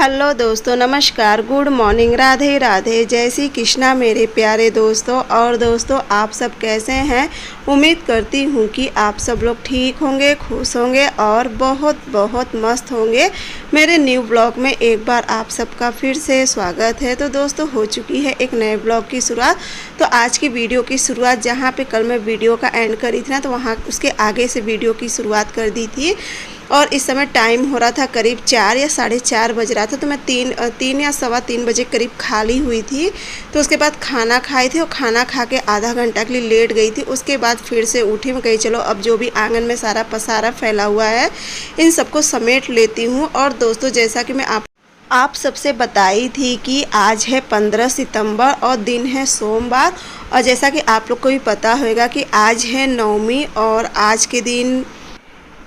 Hello दोस्तों, नमस्कार, good morning, Radhe Radhe, जय श्री कृष्णा मेरे प्यारे दोस्तों। और दोस्तों, आप सब कैसे हैं? उम्मीद करती हूँ कि आप सब लोग ठीक होंगे, खुश होंगे और बहुत बहुत मस्त होंगे। मेरे न्यू ब्लॉग में एक बार आप सबका फिर से स्वागत है। तो दोस्तों, हो चुकी है एक नए ब्लॉग की शुरुआत। तो आज की वीडियो की शुरुआत जहाँ पे कल मैं वीडियो का एंड करी थी ना, तो वहाँ उसके आगे से वीडियो की शुरुआत कर दी थी। और इस समय टाइम हो रहा था करीब 4 या 4:30 बज रहा था। तो मैं तीन या सवा 3 बजे करीब खाली हुई थी। तो उसके बाद खाना खाई थी और खाना खा के आधा घंटा के लिए लेट गई थी। उसके बाद फिर से उठी, मैं कही चलो अब जो भी आंगन में सारा पसारा फैला हुआ है इन सबको समेट लेती हूँ। और दोस्तों, जैसा कि मैं आप सबसे बताई थी कि आज है 15 सितंबर और दिन है सोमवार। और जैसा कि आप लोग को भी पता होगा कि आज है नवमी और आज के दिन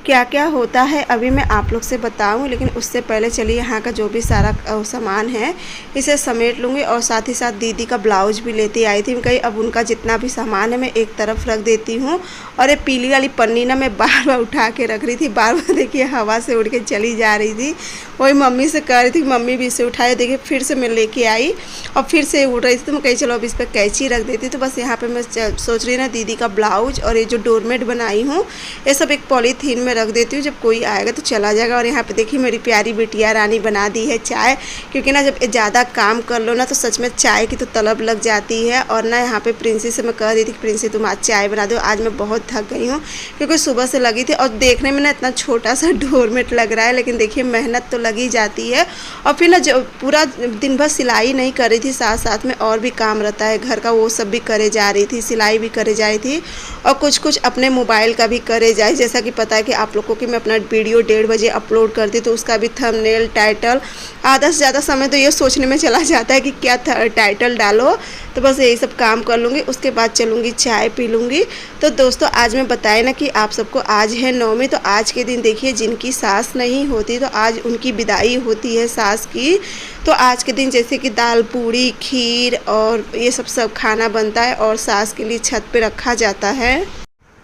क्या क्या होता है अभी मैं आप लोग से बताऊं। लेकिन उससे पहले चलिए यहाँ का जो भी सारा सामान है इसे समेट लूँगी। और साथ ही साथ दीदी का ब्लाउज भी लेती आई थी। कहीं अब उनका जितना भी सामान है मैं एक तरफ रख देती हूँ। और ये पीली वाली पन्नी ना मैं बार बार उठा के रख रही थी, बार बार देखिए हवा से उड़ के चली जा रही थी। वही मम्मी से कह रही थी, मम्मी भी इसे उठाए, देखिए फिर से मैं लेके आई और फिर से उड़ रही थी। तो मैं कही चलो अब इस पर कैंची रख देती। तो बस यहाँ पे मैं सोच रही ना दीदी का ब्लाउज और ये जो डोरमेट बनाई हूँ ये सब एक पॉलीथीन में रख देती हूँ। जब कोई आएगा तो चला जाएगा। और यहाँ पे देखिए मेरी प्यारी बिटिया रानी बना दी है चाय, क्योंकि ना जब ज़्यादा काम कर लो ना तो सच में चाय की तो तलब लग जाती है। और ना यहाँ पे प्रिंसी से मैं कह रही थी कि प्रिंसी तुम आज चाय बना दो, आज मैं बहुत थक गई हूँ क्योंकि सुबह से लगी थी। और देखने में ना इतना छोटा सा डोरमेट लग रहा है, लेकिन देखिए मेहनत तो लगी जाती है। और फिर ना जो पूरा दिन भर सिलाई नहीं कर रही थी, साथ साथ में और भी काम रहता है घर का, वो सब भी करे जा रही थी, सिलाई भी करे जा रही थी और कुछ अपने मोबाइल का भी करे जाए। जैसा कि पता है कि आप लोगों को कि मैं अपना वीडियो 1:30 बजे अपलोड करती, तो उसका भी थंबनेल, टाइटल, आधा से ज़्यादा समय तो ये सोचने में चला जाता है कि क्या टाइटल डालो। तो बस यही सब काम कर लूँगी, उसके बाद चलूँगी चाय पी लूँगी। तो दोस्तों, आज मैं बताए ना कि आप सबको आज है नवमी। तो आज के दिन देखिए जिनकी सास नहीं होती तो आज उनकी विदाई होती है सास की। तो आज के दिन जैसे कि दाल पूड़ी, खीर और ये सब खाना बनता है और सास के लिए छत पे रखा जाता है।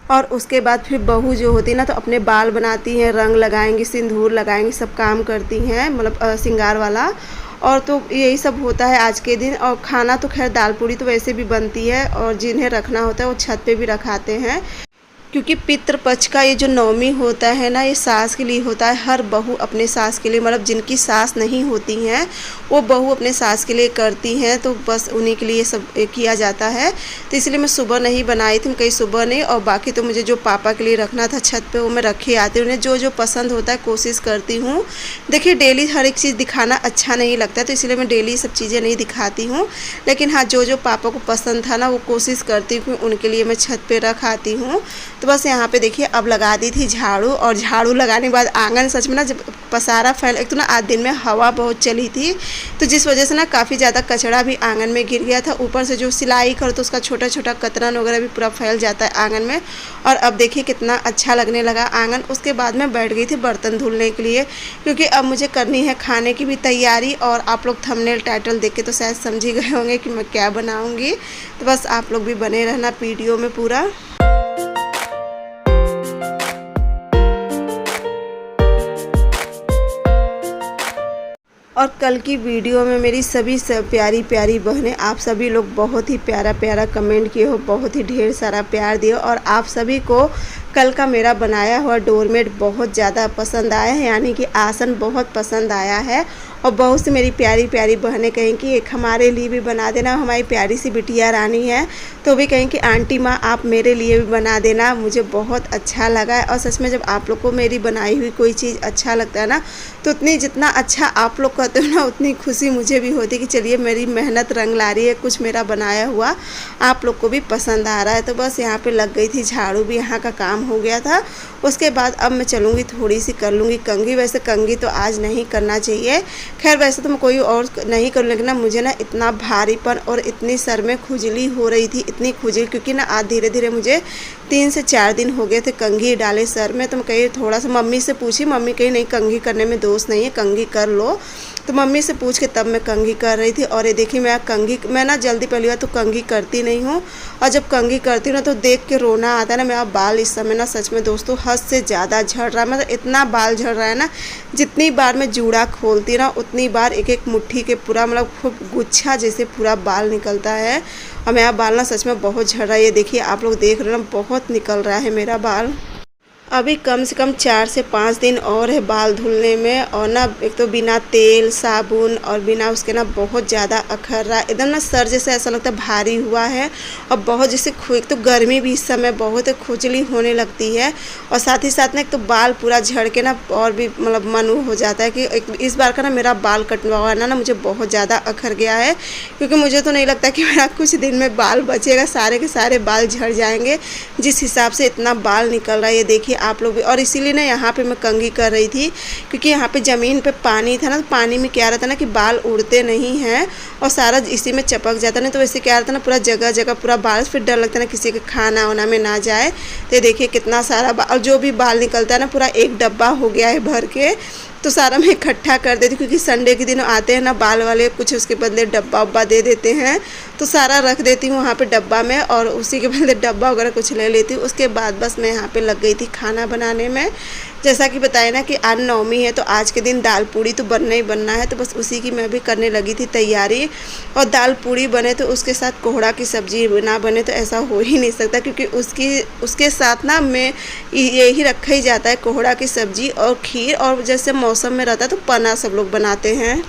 और उसके बाद फिर बहू जो होती है ना तो अपने बाल बनाती हैं, रंग लगाएंगी, सिंदूर लगाएंगी, सब काम करती हैं, मतलब श्रृंगार वाला। और तो यही सब होता है आज के दिन। और खाना तो खैर दाल पूड़ी तो वैसे भी बनती है और जिन्हें रखना होता है वो छत पे भी रखाते हैं, क्योंकि पितृपक्ष का ये जो नवमी होता है ना ये सास के लिए होता है। हर बहू अपने सास के लिए, मतलब जिनकी सास नहीं होती हैं वो बहू अपने सास के लिए करती हैं। तो बस उन्हीं के लिए सब किया जाता है। तो इसलिए मैं सुबह नहीं बनाई थी, कहीं सुबह नहीं। और बाकी तो मुझे जो पापा के लिए रखना था छत पे वो मैं रखे आती हूँ। उन्हें जो जो पसंद होता है कोशिश करती हूँ। देखिए डेली हर एक चीज़ दिखाना अच्छा नहीं लगता, तो इसलिए मैं डेली सब चीज़ें नहीं दिखाती हूँ। लेकिन हाँ, जो जो पापा को पसंद था ना वो कोशिश करती हूँ उनके लिए मैं छत पर रख आती हूँ। तो बस यहाँ पे देखिए अब लगा दी थी झाड़ू। और झाड़ू लगाने के बाद आंगन सच में ना जब पसारा फैल, एक तो ना आज दिन में हवा बहुत चली थी तो जिस वजह से ना काफ़ी ज़्यादा कचरा भी आंगन में गिर गया था। ऊपर से जो सिलाई करो तो उसका छोटा छोटा कतरन वगैरह भी पूरा फैल जाता है आंगन में। और अब देखिए कितना अच्छा लगने लगा आंगन। उसके बाद मैं बैठ गई थी बर्तन धुलने के लिए, क्योंकि अब मुझे करनी है खाने की भी तैयारी। और आप लोग थंबनेल टाइटल देख के तो शायद समझ ही गए होंगे कि मैं क्या बनाऊँगी। तो बस आप लोग भी बने रहना वीडियो में पूरा। और कल की वीडियो में मेरी सभी प्यारी प्यारी बहनें, आप सभी लोग बहुत ही प्यारा प्यारा कमेंट किए हो, बहुत ही ढेर सारा प्यार दिए। और आप सभी को कल का मेरा बनाया हुआ डोरमेट बहुत ज़्यादा पसंद आया है, यानी कि आसन बहुत पसंद आया है। और बहुत सी मेरी प्यारी प्यारी बहनें कहें कि एक हमारे लिए भी बना देना। हमारी प्यारी सी बिटिया रानी है तो भी कहें कि आंटी माँ आप मेरे लिए भी बना देना। मुझे बहुत अच्छा लगा है। और सच में जब आप लोग को मेरी बनाई हुई कोई चीज़ अच्छा लगता है ना तो जितना अच्छा आप लोग कहते हो ना उतनी खुशी मुझे भी होती है कि चलिए मेरी मेहनत रंग ला रही है, कुछ मेरा बनाया हुआ आप लोग को भी पसंद आ रहा है। तो बस यहाँ पे लग गई थी झाड़ू, भी यहाँ का काम हो गया था। उसके बाद अब मैं चलूँगी, थोड़ी सी कर लूँगी कंघी। वैसे कंघी तो आज नहीं करना चाहिए, खैर वैसे तो मैं कोई और नहीं करूँ, लेकिन ना मुझे ना इतना भारीपन और इतनी सर में खुजली हो रही थी, इतनी खुजली, क्योंकि ना आज धीरे धीरे मुझे 3 से 4 दिन हो गए थे कंघी डाले सर में। तो मैं कहीं थोड़ा सा मम्मी से पूछी, मम्मी कहीं नहीं कंघी करने में दोष नहीं है, कंघी कर लो। तो मम्मी से पूछ के तब मैं कंघी कर रही थी। और ये देखिए मैं ना जल्दी पहली बार तो कंघी करती नहीं हूँ, और जब कंघी करती हूँ ना तो देख के रोना आता है ना। मेरा बाल इस समय ना सच में दोस्तों हद से ज़्यादा झड़ रहा है, मतलब इतना बाल झड़ रहा है ना, जितनी बार मैं जूड़ा खोलती ना उतनी बार एक एक मुट्ठी के पूरा मतलब खूब गुच्छा जैसे पूरा बाल निकलता है। और मेरा बाल ना सच में बहुत झड़ रहा है। ये देखिए आप लोग देख रहे हो ना, बहुत निकल रहा है मेरा बाल। अभी कम से कम 4 से 5 दिन और है बाल धुलने में। और ना एक तो बिना तेल साबुन और बिना उसके ना बहुत ज़्यादा अखर रहा है, एकदम ना सर जैसे ऐसा लगता है भारी हुआ है। और बहुत जैसे एक तो गर्मी भी इस समय बहुत खुजली होने लगती है, और साथ ही साथ ना एक तो बाल पूरा झड़ के ना और भी मतलब मन हो जाता है कि इस बार का ना मेरा बाल कटवाना ना मुझे बहुत ज़्यादा अखर गया है। क्योंकि मुझे तो नहीं लगता कि मेरा कुछ दिन में बाल बचेगा, सारे के सारे बाल झड़ जाएंगे जिस हिसाब से इतना बाल निकल रहा है। ये देखिए आप लोग भी। और इसीलिए ना यहाँ पे मैं कंघी कर रही थी, क्योंकि यहाँ पे ज़मीन पे पानी था ना, तो पानी में क्या रहता ना कि बाल उड़ते नहीं हैं और सारा इसी में चपक जाता नहीं, तो वैसे क्या रहता ना पूरा जगह जगह पूरा बाल, फिर डर लगता ना किसी के खाना वाना में ना जाए। तो देखिए कितना सारा बाल, जो भी बाल निकलता है ना पूरा एक डब्बा हो गया है भर के। तो सारा मैं इकट्ठा कर देती हूँ, क्योंकि संडे के दिन आते हैं ना बाल वाले, कुछ उसके बदले डब्बा उब्बा दे देते हैं, तो सारा रख देती हूँ वहाँ पे डब्बा में, और उसी के बदले डब्बा वगैरह कुछ ले लेती हूँ। उसके बाद बस मैं यहाँ पे लग गई थी खाना बनाने में। जैसा कि बताया ना कि आज नवमी है, तो आज के दिन दाल पूड़ी तो बनना ही बनना है, तो बस उसी की मैं भी करने लगी थी तैयारी। और दाल पूड़ी बने तो उसके साथ कोहड़ा की सब्ज़ी ना बने तो ऐसा हो ही नहीं सकता, क्योंकि उसके साथ ना मैं यही रखा ही जाता है, कोहड़ा की सब्ज़ी और खीर, और जैसे मौसम में रहता है तो पना सब लोग बनाते हैं।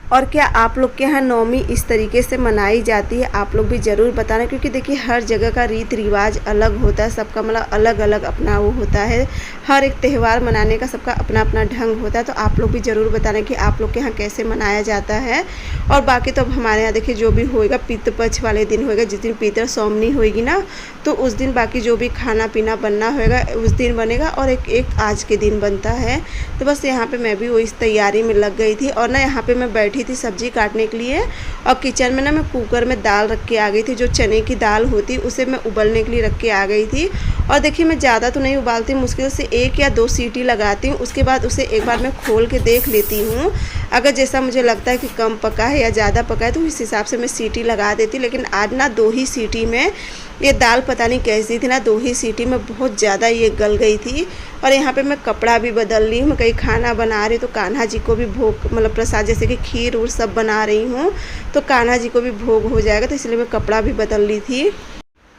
और क्या आप लोग के यहाँ नवमी इस तरीके से मनाई जाती है, आप लोग भी ज़रूर बताना, क्योंकि देखिए हर जगह का रीति रिवाज अलग होता है, सबका मतलब अलग अलग अपना वो होता है। हर एक त्यौहार मनाने का सबका अपना अपना ढंग होता है, तो आप लोग भी ज़रूर बताना कि आप लोग के यहाँ कैसे मनाया जाता है। और बाकी तो अब हमारे यहाँ देखिए जो भी होएगा पितृपक्ष वाले दिन होएगा, जिस दिन पितर सौमनी होएगी ना, तो उस दिन बाकी जो भी खाना पीना बनना होएगा उस दिन बनेगा, और एक आज के दिन बनता है। तो बस यहाँ पे मैं भी वो इस तैयारी में लग गई थी। और ना यहाँ पे मैं बैठी थी सब्जी काटने के लिए, और किचन में ना मैं कुकर में दाल रख के आ गई थी, जो चने की दाल होती उसे मैं उबलने के लिए रख के आ गई थी। और देखिए मैं ज़्यादा तो नहीं उबालती, मुश्किल से 1 या 2 सीटी लगाती हूँ, उसके बाद उसे एक बार मैं खोल के देख लेती हूँ। अगर जैसा मुझे लगता है कि कम पका है या ज़्यादा पका है तो इस हिसाब से मैं सीटी लगा देती। लेकिन आज ना 2 ही सीटी में ये दाल पता नहीं कैसी थी ना, 2 ही सीटी में बहुत ज़्यादा ये गल गई थी। और यहाँ पे मैं कपड़ा भी बदल ली हूँ, मैं कहीं खाना बना रही तो कान्हा जी को भी भोग मतलब प्रसाद जैसे कि खीर और सब बना रही हूँ, तो कान्हा जी को भी भोग हो जाएगा, तो इसलिए मैं कपड़ा भी बदल ली थी।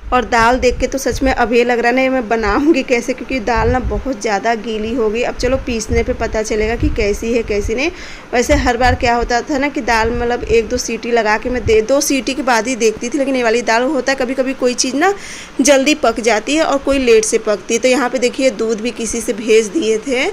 और दाल देख के तो सच में अब ये लग रहा है ना मैं बनाऊंगी कैसे, क्योंकि दाल ना बहुत ज़्यादा गीली हो गई। अब चलो पीसने पे पता चलेगा कि कैसी है कैसी नहीं। वैसे हर बार क्या होता था ना कि दाल मतलब 1-2 सीटी लगा के मैं 2 सीटी के बाद ही देखती थी, लेकिन ये वाली दाल होता है कभी कभी कोई चीज़ ना जल्दी पक जाती है और कोई लेट से पकती है। तो यहाँ पर देखिए दूध भी किसी से भेज दिए थे,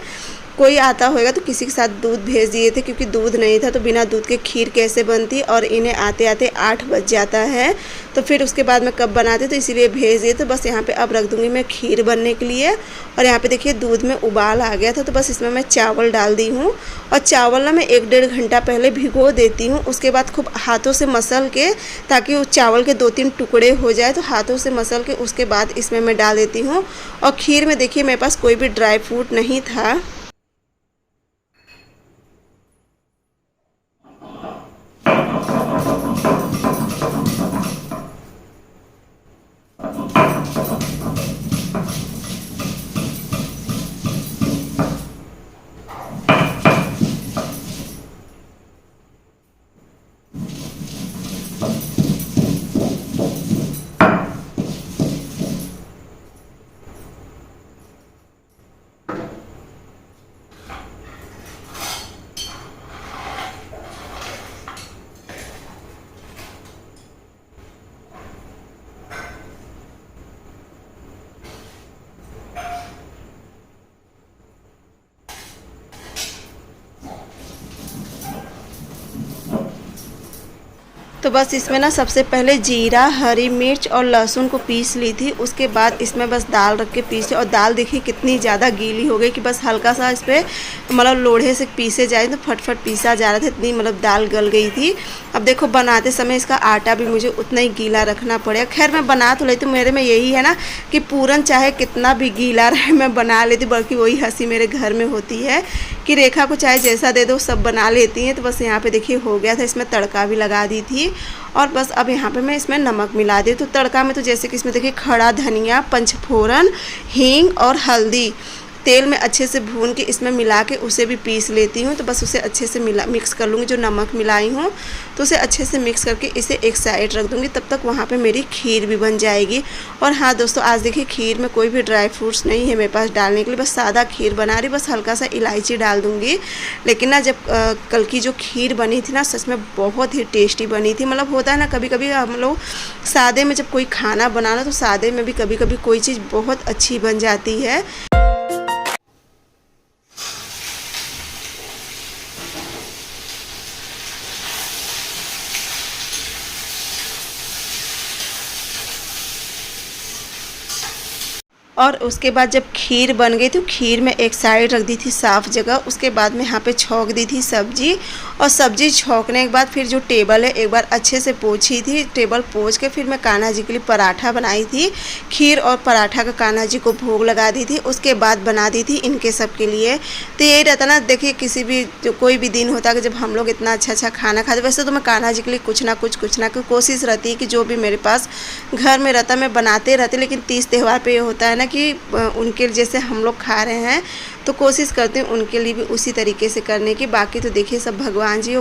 कोई आता होगा तो किसी के साथ दूध भेज दिए थे, क्योंकि दूध नहीं था तो बिना दूध के खीर कैसे बनती, और इन्हें आते आते 8 बज जाता है, तो फिर उसके बाद मैं कब बनाती, तो इसीलिए भेज दिए। तो बस यहाँ पे अब रख दूँगी मैं खीर बनने के लिए। और यहाँ पे देखिए दूध में उबाल आ गया था, तो बस इसमें मैं चावल डाल दी हूँ। और चावल ना मैं 1-1.5 घंटा पहले भिगो देती हूँ, उसके बाद खूब हाथों से मसल के, ताकि उस चावल के 2-3 टुकड़े हो जाए, तो हाथों से मसल के उसके बाद इसमें मैं डाल देती हूँ। और खीर में देखिए मेरे पास कोई भी ड्राई फ्रूट नहीं था। तो बस इसमें ना सबसे पहले जीरा, हरी मिर्च और लहसुन को पीस ली थी। उसके बाद इसमें बस दाल रख के पीसे, और दाल देखिए कितनी ज़्यादा गीली हो गई कि बस हल्का सा इस पर मतलब लोढ़े से पीसे जाए तो फटफट पीसा जा रहा था, इतनी मतलब दाल गल गई थी। अब देखो बनाते समय इसका आटा भी मुझे उतना ही गीला रखना पड़ेगा। खैर मैं बना तो लेती हूँ, मेरे में यही है ना कि पूरन चाहे कितना भी गीला रहे मैं बना लेती, बल्कि वही हंसी मेरे घर में होती है कि रेखा को चाहे जैसा दे दो सब बना लेती हैं। तो बस यहाँ पे देखिए हो गया था, इसमें तड़का भी लगा दी थी और बस अब यहाँ पे मैं इसमें नमक मिला दी। तो तड़का में तो जैसे कि इसमें देखिए खड़ा धनिया, पंचफोरन, हींग और हल्दी तेल में अच्छे से भून के इसमें मिला के उसे भी पीस लेती हूँ। तो बस उसे अच्छे से मिक्स कर लूँगी, जो नमक मिलाई हूँ तो उसे अच्छे से मिक्स करके इसे एक साइड रख दूँगी। तब तक वहाँ पे मेरी खीर भी बन जाएगी। और हाँ दोस्तों, आज देखिए खीर में कोई भी ड्राई फ्रूट्स नहीं है मेरे पास डालने के लिए, बस सादा खीर बना रही, बस हल्का सा इलायची डाल दूँगी। लेकिन ना जब कल की जो खीर बनी थी ना सच में बहुत ही टेस्टी बनी थी। मतलब होता है ना कभी कभी हम लोग सादे में जब कोई खाना बनाना तो सादे में भी कभी कभी कोई चीज़ बहुत अच्छी बन जाती है। और उसके बाद जब खीर बन गई तो खीर में एक साइड रख दी थी साफ़ जगह। उसके बाद में यहाँ पे छौंक दी थी सब्जी, और सब्जी छौंकने के बाद फिर जो टेबल है एक बार अच्छे से पोंछी थी। टेबल पोंछ के फिर मैं कान्हा जी के लिए पराठा बनाई थी। खीर और पराठा का कान्हा जी को भोग लगा दी थी। उसके बाद बना दी थी इनके सब के लिए। तो यही रहता ना, देखिए किसी भी जो कोई भी दिन होता है कि जब हम लोग इतना अच्छा अच्छा खाना खाते। वैसे तो मैं कान्हा जी के लिए कुछ ना कुछ कोशिश रहती है कि जो भी मेरे पास घर में रहता मैं बनाते रहती। लेकिन तीज त्यौहार पर ये होता है ना कि उनके जैसे हम लोग खा रहे हैं तो कोशिश करते हैं उनके लिए भी उसी तरीके से करने की। बाकी तो देखिए सब भगवान जी,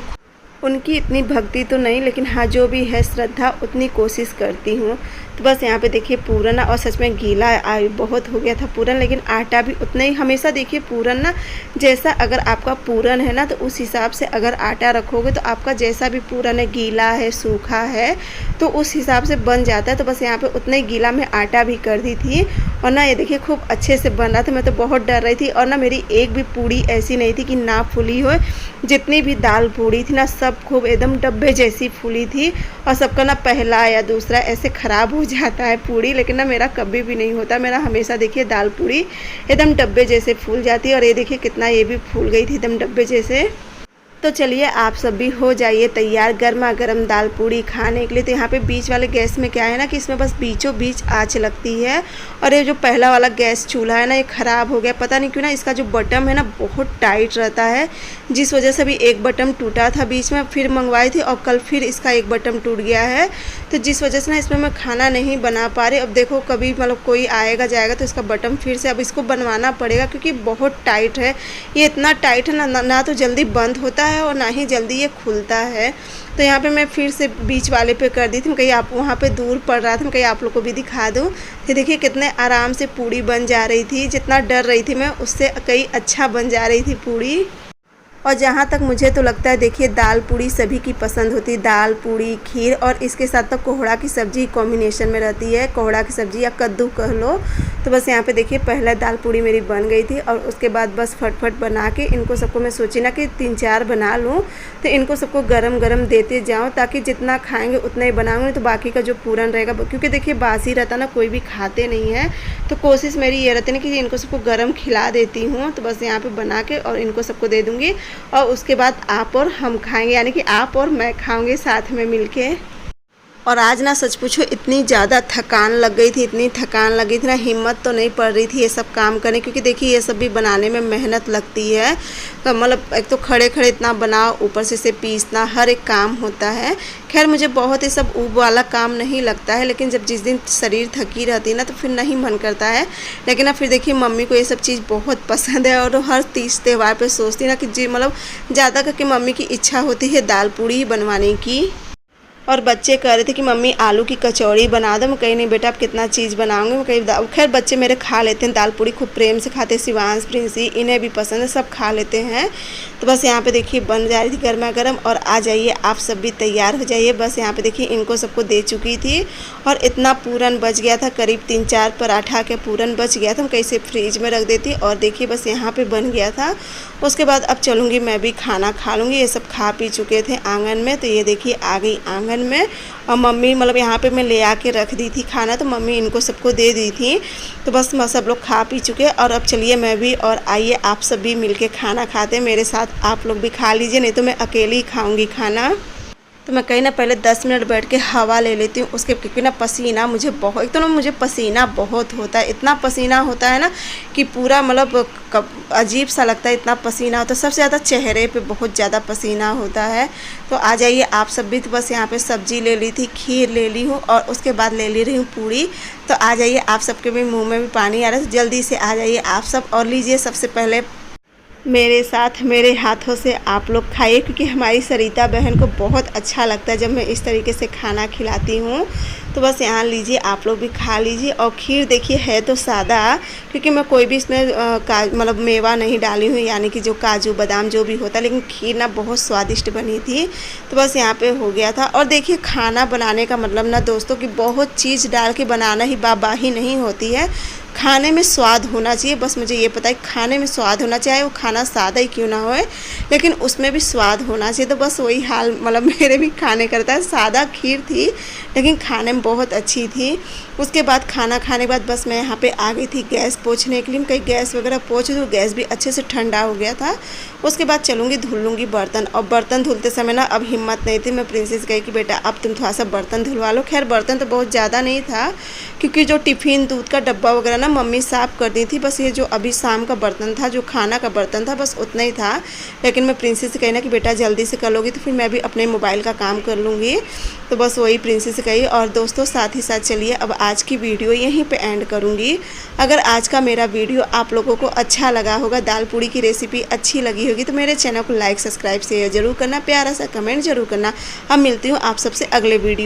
उनकी इतनी भक्ति तो नहीं, लेकिन हाँ जो भी है श्रद्धा उतनी कोशिश करती हूँ। तो बस यहाँ पे देखिए पूरन, और सच में गीला बहुत हो गया था पूरन, लेकिन आटा भी उतना ही। हमेशा देखिए पूरन ना जैसा अगर आपका पूरन है ना तो उस हिसाब से अगर आटा रखोगे तो आपका जैसा भी पूरन है, गीला है, सूखा है, तो उस हिसाब से बन जाता है। तो बस यहाँ पे उतना ही गीला मैं आटा भी कर दी थी, और ना ये देखिए खूब अच्छे से बन रहा था। मैं तो बहुत डर रही थी, और ना मेरी एक भी पूड़ी ऐसी नहीं थी कि ना फूली हो। जितनी भी दाल पूड़ी थी ना सब खूब एकदम डब्बे जैसी फूली थी, और सबका ना पहला या दूसरा ऐसे ख़राब हो जाता है पूड़ी, लेकिन ना मेरा कभी भी नहीं होता। मेरा हमेशा देखिए दाल पूड़ी एकदम डब्बे जैसे फूल जाती है, और ये देखिए कितना ये भी फूल गई थी एकदम डब्बे जैसे। तो चलिए आप सब भी हो जाइए तैयार गर्मा गर्म दाल पूड़ी खाने के लिए। तो यहाँ पे बीच वाले गैस में क्या है ना कि इसमें बस बीचों बीच आँच लगती है, और ये जो पहला वाला गैस चूल्हा है ना ये ख़राब हो गया। पता नहीं क्यों ना इसका जो बटन है ना बहुत टाइट रहता है, जिस वजह से भी एक बटन टूटा था बीच में, फिर मंगवाई थी और कल फिर इसका एक बटन टूट गया है। तो जिस वजह से ना इसमें मैं खाना नहीं बना पा रही। अब देखो कभी मतलब कोई आएगा जाएगा तो इसका बटन फिर से अब इसको बनवाना पड़ेगा, क्योंकि बहुत टाइट है। ये इतना टाइट है ना तो जल्दी बंद होता है और ना ही जल्दी ये खुलता है। तो यहाँ पे मैं फिर से बीच वाले पे कर दी थी, कहीं आप वहाँ पे दूर पड़ रहा था, कहीं आप लोग को भी दिखा दूँ। तो देखिए कितने आराम से पूड़ी बन जा रही थी, जितना डर रही थी मैं उससे कहीं अच्छा बन जा रही थी पूड़ी। और जहाँ तक मुझे तो लगता है देखिए दाल पूड़ी सभी की पसंद होती है। दाल पूड़ी, खीर और इसके साथ तो कोहड़ा की सब्ज़ी कॉम्बिनेशन में रहती है, कोहड़ा की सब्ज़ी या कद्दू कह लो। तो बस यहाँ पे देखिए पहला दाल पूड़ी मेरी बन गई थी, और उसके बाद बस फटफट बना के इनको सबको मैं सोची ना कि 3-4 बना लूँ, तो इनको सबको गरम गरम देते जाऊँ, ताकि जितना खाएँगे उतना ही बनाऊँगी। तो बाकी का जो पूरन रहेगा, क्योंकि देखिए बासी रहता ना कोई भी खाते नहीं है, तो कोशिश मेरी ये रहती है कि इनको सबको गरम खिला देती हूँ। तो बस यहाँ पर बना के और इनको सबको दे दूँगी, और उसके बाद आप और हम खाएंगे, यानी कि आप और मैं खाऊंगे साथ में मिलके। और आज ना सच पूछो इतनी ज़्यादा थकान लग गई थी, इतनी थकान लगी थी ना, हिम्मत तो नहीं पड़ रही थी ये सब काम करने, क्योंकि देखिए ये सब भी बनाने में मेहनत लगती है। तो मतलब एक तो खड़े खड़े इतना बनाओ, ऊपर से इसे पीसना, हर एक काम होता है। खैर मुझे बहुत ही सब ऊब वाला काम नहीं लगता है, लेकिन जब जिस दिन शरीर थकी रहती है ना तो फिर नहीं मन करता है। लेकिन ना फिर देखिए मम्मी को ये सब चीज़ बहुत पसंद है, और हर तीज त्यौहार पर सोचती है ना कि जी मतलब ज़्यादा करके मम्मी की इच्छा होती है दाल पूड़ी ही बनवाने की। और बच्चे कह रहे थे कि मम्मी आलू की कचौड़ी बना दो। मैं कहीं नहीं बेटा आप कितना चीज़ बनाऊंगी, मैं कहीं। खैर बच्चे मेरे खा लेते हैं दाल पूड़ी, खूब प्रेम से खाते हैं। शिवांश, प्रिंसी, इन्हें भी पसंद है, सब खा लेते हैं। तो बस यहाँ पे देखिए बन जा रही थी गर्मा गर्म, और आ जाइए आप सब भी तैयार हो जाइए। बस यहाँ पे देखिए इनको सबको दे चुकी थी, और इतना पूरन बच गया था, करीब 3-4 पराठा के पूरन बच गया था। मैं कैसे फ्रिज में रख देती, और देखिए बस यहाँ पर बन गया था। उसके बाद अब चलूँगी मैं भी खाना खा लूँगी। ये सब खा पी चुके थे आँगन में, तो ये देखिए आ गई आँगन ओवन में, और मम्मी मतलब यहाँ पे मैं ले आके रख दी थी खाना, तो मम्मी इनको सबको दे दी थी। तो बस सब लोग खा पी चुके, और अब चलिए मैं भी और आइए आप सब भी मिलके खाना खाते हैं मेरे साथ। आप लोग भी खा लीजिए, नहीं तो मैं अकेले ही खाऊंगी खाना। तो मैं कहीं ना पहले 10 मिनट बैठ के हवा ले लेती हूँ उसके, क्योंकि ना पसीना मुझे बहुत, एक तो ना मुझे पसीना बहुत होता है, इतना पसीना होता है ना कि पूरा मतलब अजीब सा लगता है, इतना पसीना होता है। सबसे ज़्यादा चेहरे पे बहुत ज़्यादा पसीना होता है। तो आ जाइए आप सब भी। तो बस यहाँ पे सब्जी ले ली थी, खीर ले ली हूँ, और उसके बाद ले ली रही हूँ पूड़ी। तो आ जाइए आप सबके भी मुँह में भी पानी आ रहा है, तो जल्दी से आ जाइए आप सब और लीजिए सबसे पहले मेरे साथ, मेरे हाथों से आप लोग खाइए, क्योंकि हमारी सरिता बहन को बहुत अच्छा लगता है जब मैं इस तरीके से खाना खिलाती हूँ। तो बस यहाँ लीजिए, आप लोग भी खा लीजिए। और खीर देखिए है तो सादा, क्योंकि मैं कोई भी इसमें मतलब मेवा नहीं डाली हूँ, यानी कि जो काजू बादाम जो भी होता है, लेकिन खीर ना बहुत स्वादिष्ट बनी थी। तो बस यहाँ पे हो गया था। और देखिए खाना बनाने का मतलब ना दोस्तों कि बहुत चीज़ डाल के बनाना ही बाबाही नहीं होती है, खाने में स्वाद होना चाहिए। बस मुझे ये पता है खाने में स्वाद होना चाहिए, वो खाना सादा ही क्यों ना होए, लेकिन उसमें भी स्वाद होना चाहिए। तो बस वही हाल मतलब मेरे भी खाने करता है। सादा खीर थी लेकिन खाने में बहुत अच्छी थी। उसके बाद खाना खाने के बाद बस मैं यहाँ पे आ गई थी गैस पोंछने के लिए। कहीं गैस वगैरह पोंछ दूँ, गैस भी अच्छे से ठंडा हो गया था। उसके बाद चलूँगी धुल लूँगी बर्तन। और बर्तन धुलते समय ना अब हिम्मत नहीं थी। मैं प्रिंसेस कही कि बेटा अब तुम थोड़ा सा बर्तन धुलवा लो। खैर बर्तन तो बहुत ज़्यादा नहीं था, क्योंकि जो टिफ़िन दूध का डब्बा वगैरह ना मम्मी साफ़ कर दी थी। बस ये जो अभी शाम का बर्तन था, जो खाना का बर्तन था, बस उतना ही था। लेकिन मैं प्रिंसेस से कही ना कि बेटा जल्दी से कर लोगी तो फिर मैं भी अपने मोबाइल का काम कर लूँगी। तो बस वही प्रिंसेस से कही। और दोस्तों साथ ही साथ चलिए अब आज की वीडियो यहीं पे एंड करूँगी। अगर आज का मेरा वीडियो आप लोगों को अच्छा लगा होगा, दाल पूड़ी की रेसिपी अच्छी लगी होगी, तो मेरे चैनल को लाइक सब्सक्राइब शेयर जरूर करना, प्यारा सा कमेंट जरूर करना। अब मिलती हूँ आप सबसे अगले वीडियो।